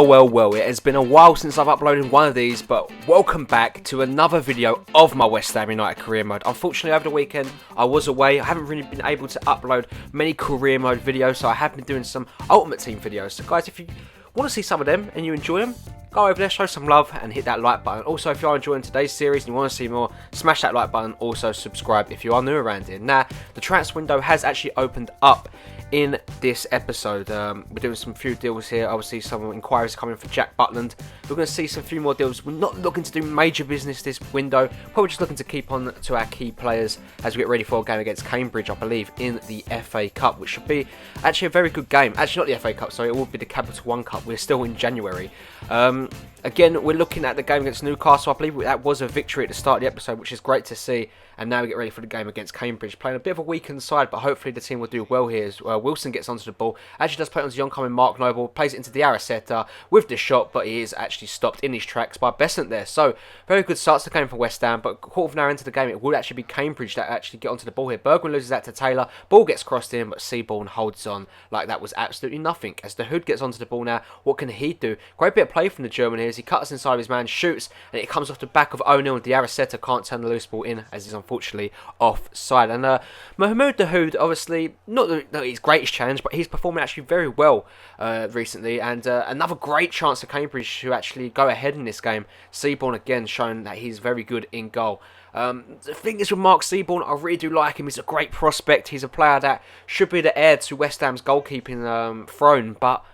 Well, it has been a while since I've uploaded one of these, but welcome back to another video of my West Ham United career mode. Unfortunately, over the weekend, I was away. I haven't really been able to upload many career mode videos, so I have been doing some Ultimate Team videos. So guys, if you want to see some of them and you enjoy them, go over there, show some love and hit that like button. Also, if you are enjoying today's series and you want to see more, smash that like button. Also, subscribe if you are new around here. Now, the transfer window has actually opened up in this episode. We're doing some few deals here. Obviously, some inquiries coming for Jack Butland. We're going to see some few more deals. We're not looking to do major business this window. Probably just looking to keep on to our key players as we get ready for a game against Cambridge, I believe, in the FA Cup, which should be actually a very good game. Actually, not the FA Cup, sorry, it will be the Capital One Cup. We're still in January. Again, we're looking at the game against Newcastle. I believe that was a victory at the start of the episode, which is great to see. And now we get ready for the game against Cambridge. Playing a bit of a weakened side, but hopefully the team will do well here. As Wilson gets onto the ball. Actually does play it onto the oncoming Mark Noble. Plays it into the Araceta with the shot, but he is actually stopped in his tracks by Besant there. So, very good start to the game for West Ham. But a quarter of an hour into the game, it will actually be Cambridge that actually get onto the ball here. Bergman loses that to Taylor. Ball gets crossed in, but Seaborn holds on like that was absolutely nothing. As the Hood gets onto the ball now, what can he do? Great bit of play from the German here as he cuts inside of his man, shoots, and it comes off the back of O'Neill, and the Araceta can't turn the loose ball in as he's unfortunately offside. And Mahmoud Dahoud, obviously, not his greatest challenge, but he's performing actually very well recently. And another great chance for Cambridge to actually go ahead in this game. Seaborn again showing that he's very good in goal. The thing is with Mark Seaborn, I really do like him. He's a great prospect. He's a player that should be the heir to West Ham's goalkeeping throne, but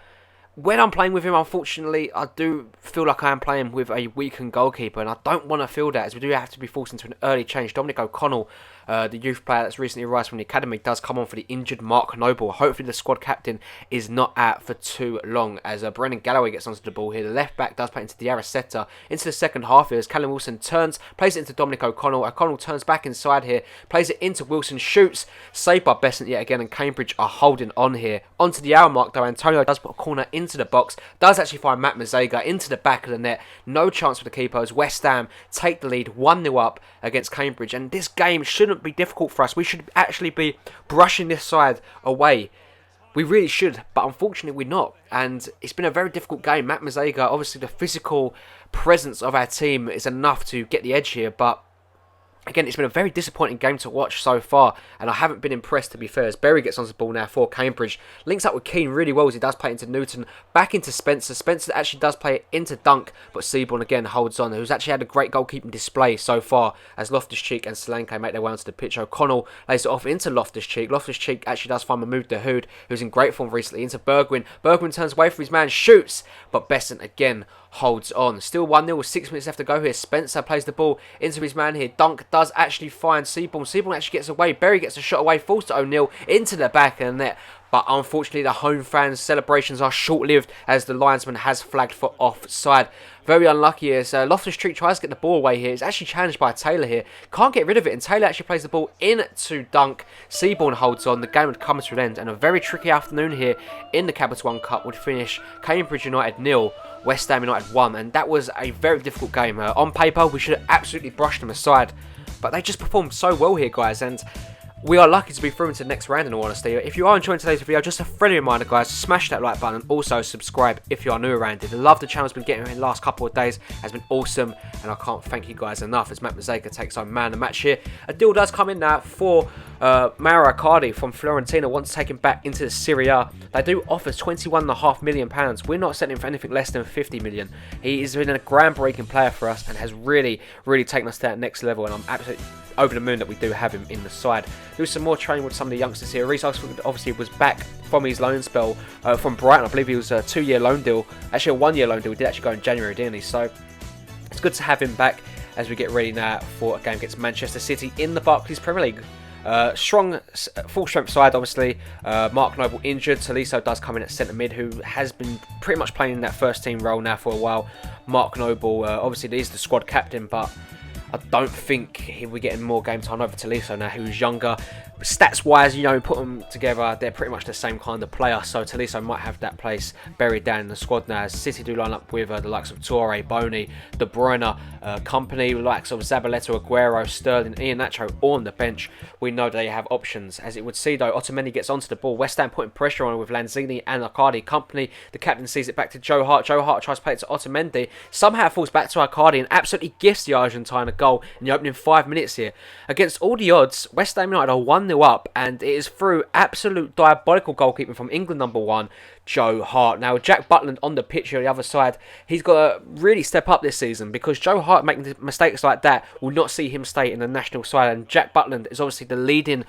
when I'm playing with him, unfortunately, I do feel like I am playing with a weakened goalkeeper, and I don't want to feel that, as we do have to be forced into an early change. Dominic O'Connell, the youth player that's recently arrived from the academy, does come on for the injured Mark Noble. Hopefully the squad captain is not out for too long, as Brennan Galloway gets onto the ball here. The left back does play into the Araceta into the second half here, as Callum Wilson turns, plays it into Dominic O'Connell. O'Connell turns back inside here, plays it into Wilson, shoots, saved by Besant yet again, and Cambridge are holding on here. Onto the hour mark though, Antonio does put a corner into the box, does actually find Matt Mazega into the back of the net. No chance for the keeper as West Ham take the lead 1-0 up against Cambridge, and this game shouldn't be difficult for us. We should actually be brushing this side away. We really should, but unfortunately we're not. And it's been a very difficult game. Matt Mazega, obviously the physical presence of our team is enough to get the edge here, but again, it's been a very disappointing game to watch so far, and I haven't been impressed, to be fair, as Berry gets onto the ball now for Cambridge. Links up with Keane really well as he does play into Newton, back into Spencer. Spencer actually does play it into Dunk, but Seaborn again holds on, who's actually had a great goalkeeping display so far, as Loftus-Cheek and Solanke make their way onto the pitch. O'Connell lays it off into Loftus-Cheek. Loftus-Cheek actually does find Mahmoud Dahoud, who's in great form recently, into Bergwijn. Bergwijn turns away from his man, shoots, but Besant again holds on. Still 1-0 with 6 minutes left to go here. Spencer plays the ball into his man here. Dunk does actually find Seaborn. Seaborn actually gets away. Berry gets a shot away, falls to O'Neill into the back of the net. But unfortunately, the home fans' celebrations are short-lived as the linesman has flagged for offside. Very unlucky as Loftus-Cheek tries to get the ball away here. It's actually challenged by Taylor here. Can't get rid of it, and Taylor actually plays the ball into Dunk. Seaborn holds on. The game would come to an end, and a very tricky afternoon here in the Capital One Cup would finish Cambridge United 0, West Ham United 1, and that was a very difficult game. On paper, we should have absolutely brushed them aside, but they just performed so well here, guys, and we are lucky to be through into the next round, in all honesty. If you are enjoying today's video, just a friendly reminder, guys, smash that like button and also subscribe if you are new around here. The love the channel's been getting in the last couple of days has been awesome, and I can't thank you guys enough as Matt Mazega takes on man of the match here. A deal does come in now for Mauro Icardi from Fiorentina, once taken back into the Serie A. They do offer £21.5 million. We're not selling for anything less than £50 million. He has been a groundbreaking player for us and has really taken us to that next level, and I'm absolutely over the moon that we do have him in the side. Do some more training with some of the youngsters here. Reece Oxford obviously was back from his loan spell from Brighton. I believe he was a 2-year loan deal, actually a 1-year loan deal. He did actually go in January, didn't he? So it's good to have him back as we get ready now for a game against Manchester City in the Barclays Premier League. Strong, full strength side, obviously. Mark Noble injured. Tolisso does come in at centre mid, who has been pretty much playing in that first team role now for a while. Mark Noble, obviously, he's the squad captain, but I don't think he'll be getting more game time over Tolisso now, who's younger. Stats-wise, you know, put them together, they're pretty much the same kind of player. So Tolisso might have that place buried down in the squad now. As City do line up with the likes of Toure, Bony, De Bruyne, company, likes of Zabaleta, Aguero, Sterling, Iheanacho on the bench. We know they have options. As it would see though, Otamendi gets onto the ball. West Ham putting pressure on with Lanzini and Icardi. Company, the captain sees it back to Joe Hart. Joe Hart tries to play it to Otamendi. Somehow it falls back to Icardi and absolutely gifts the Argentine a goal in the opening 5 minutes here. Against all the odds, West Ham United are 1-0 up, and it is through absolute diabolical goalkeeping from England #1, Joe Hart. Now, Jack Butland on the pitch on the other side, he's got to really step up this season, because Joe Hart making mistakes like that will not see him stay in the national side, and Jack Butland is obviously the leading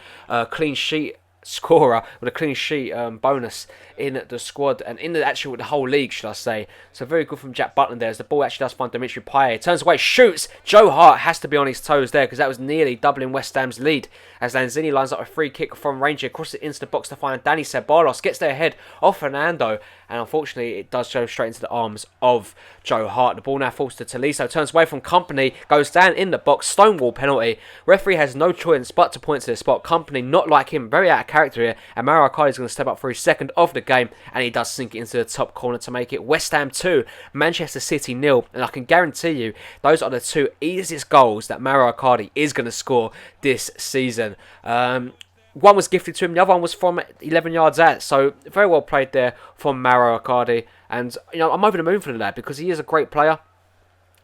clean sheet scorer with a clean sheet bonus in the squad and in the whole league, should I say. So very good from Jack Butland there, as the ball actually does find Dimitri Payet. Turns away, shoots. Joe Hart has to be on his toes there, because that was nearly doubling West Ham's lead, as Lanzini lines up a free kick from range, across it into the box to find Dani Ceballos, gets their head off Fernando, and unfortunately it does go straight into the arms of Joe Hart. The ball now falls to Tolisso, turns away from Company, goes down in the box, stonewall penalty. Referee has no choice but to point to the spot. Company, not like him, very out of character here, and Mauro Icardi is going to step up for his second of the game, and he does sink it into the top corner to make it West Ham 2, Manchester City 0, and I can guarantee you those are the two easiest goals that Mauro Icardi is going to score this season. One was gifted to him, the other one was from 11 yards out, so very well played there from Mauro Icardi, and you know, I'm over the moon for the lad, because he is a great player.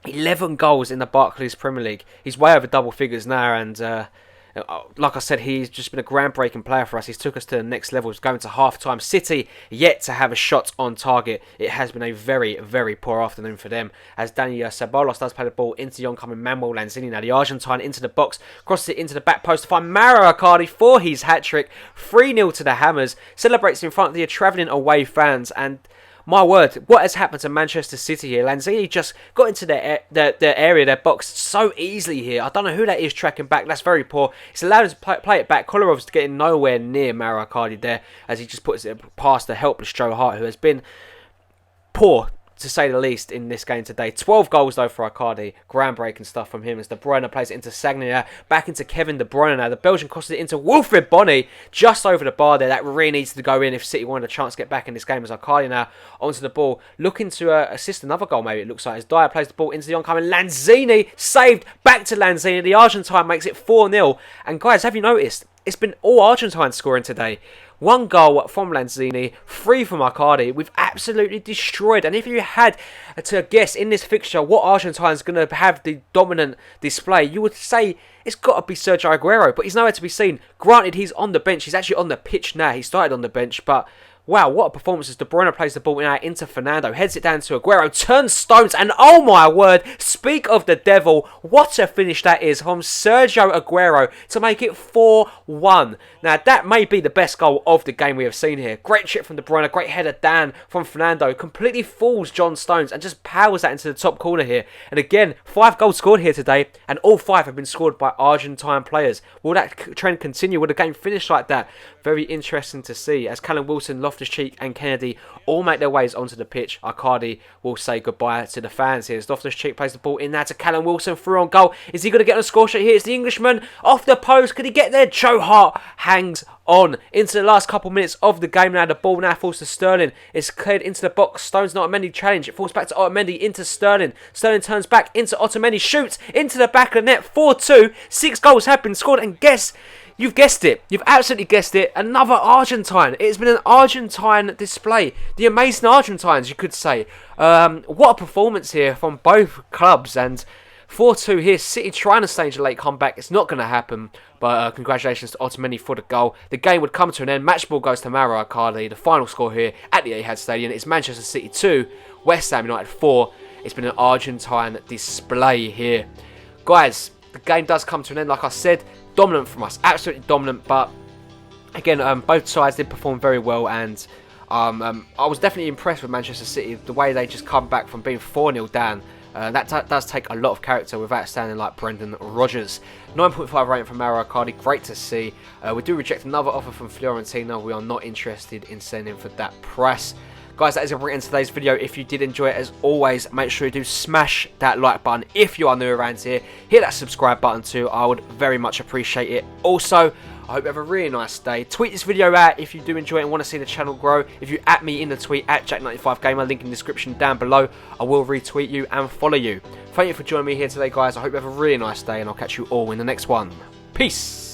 11 goals in the Barclays Premier League. He's way over double figures now, and like I said, he's just been a groundbreaking player for us. He's took us to the next level. He's going to half-time. City yet to have a shot on target. It has been a very, very poor afternoon for them, as Dani Ceballos does play the ball into the oncoming Manuel Lanzini. Now the Argentine into the box, crosses it into the back post to find Mauro Icardi for his hat-trick. 3-0 to the Hammers. Celebrates in front of the travelling away fans, and my word, what has happened to Manchester City here? Lanzini just got into their area, their box, so easily here. I don't know who that is tracking back. That's very poor. It's allowed him to play it back. Kolarov's getting nowhere near Mauro Icardi there, as he just puts it past the helpless Joe Hart, who has been poor, to say the least, in this game today. 12 goals though for Icardi. Groundbreaking stuff from him, as De Bruyne plays it into Sagna, back into Kevin De Bruyne now. The Belgian crosses it into Wilfried Bony, just over the bar there. That really needs to go in if City wanted a chance to get back in this game, as Icardi now onto the ball, looking to assist another goal maybe, it looks like, as Dyer plays the ball into the oncoming Lanzini, saved, back to Lanzini. The Argentine makes it 4-0, and guys, have you noticed, it's been all Argentines scoring today. 1 goal from Lanzini, 3 from Icardi. We've absolutely destroyed. And if you had to guess in this fixture what Argentine's going to have the dominant display, you would say it's got to be Sergio Aguero. But he's nowhere to be seen. Granted, he's on the bench. He's actually on the pitch now. He started on the bench, but wow, what a performance as De Bruyne plays the ball now into Fernando, heads it down to Aguero, turns stones, and oh my word, speak of the devil, what a finish that is from Sergio Aguero to make it 4-1. Now, that may be the best goal of the game we have seen here. Great chip from De Bruyne, great header down from Fernando, completely fools John Stones and just powers that into the top corner here. And again, 5 goals scored here today, and all 5 have been scored by Argentine players. Will that trend continue? Will the game finish like that? Very interesting to see, as Callum Wilson, Loftus-Cheek and Kennedy all make their ways onto the pitch. Icardi will say goodbye to the fans here, as Loftus-Cheek plays the ball in there to Callum Wilson, through on goal. Is he going to get on the score sheet here? It's the Englishman off the post. Could he get there? Joe Hart hangs on into the last couple minutes of the game now. The ball now falls to Sterling. It's cleared into the box. Stones not Otamendi challenge. It falls back to Otamendi into Sterling. Sterling turns back into Otamendi, shoots into the back of the net. 4-2. 6 goals have been scored, and guess, you've guessed it. You've absolutely guessed it. Another Argentine. It's been an Argentine display. The amazing Argentines, you could say. What a performance here from both clubs. And 4-2 here. City trying to stage a late comeback. It's not going to happen. But congratulations to Otamendi for the goal. The game would come to an end. Match ball goes to Mauro Icardi. The final score here at the Etihad Stadium is Manchester City 2, West Ham United 4. It's been an Argentine display here. Guys, the game does come to an end, like I said. Dominant from us, absolutely dominant, but again, both sides did perform very well, and I was definitely impressed with Manchester City, the way they just come back from being 4-0 down. That does take a lot of character with outstanding like Brendan Rodgers. 9.5 rating from Mauro Icardi, great to see. We do reject another offer from Fiorentina. We are not interested in sending for that price. Guys, that is it for today's video. If you did enjoy it, as always, make sure you do smash that like button. If you are new around here, hit that subscribe button too. I would very much appreciate it. Also, I hope you have a really nice day. Tweet this video out if you do enjoy it and want to see the channel grow. If you at me in the tweet at Jack95Gamer, link in the description down below, I will retweet you and follow you. Thank you for joining me here today, guys. I hope you have a really nice day, and I'll catch you all in the next one. Peace!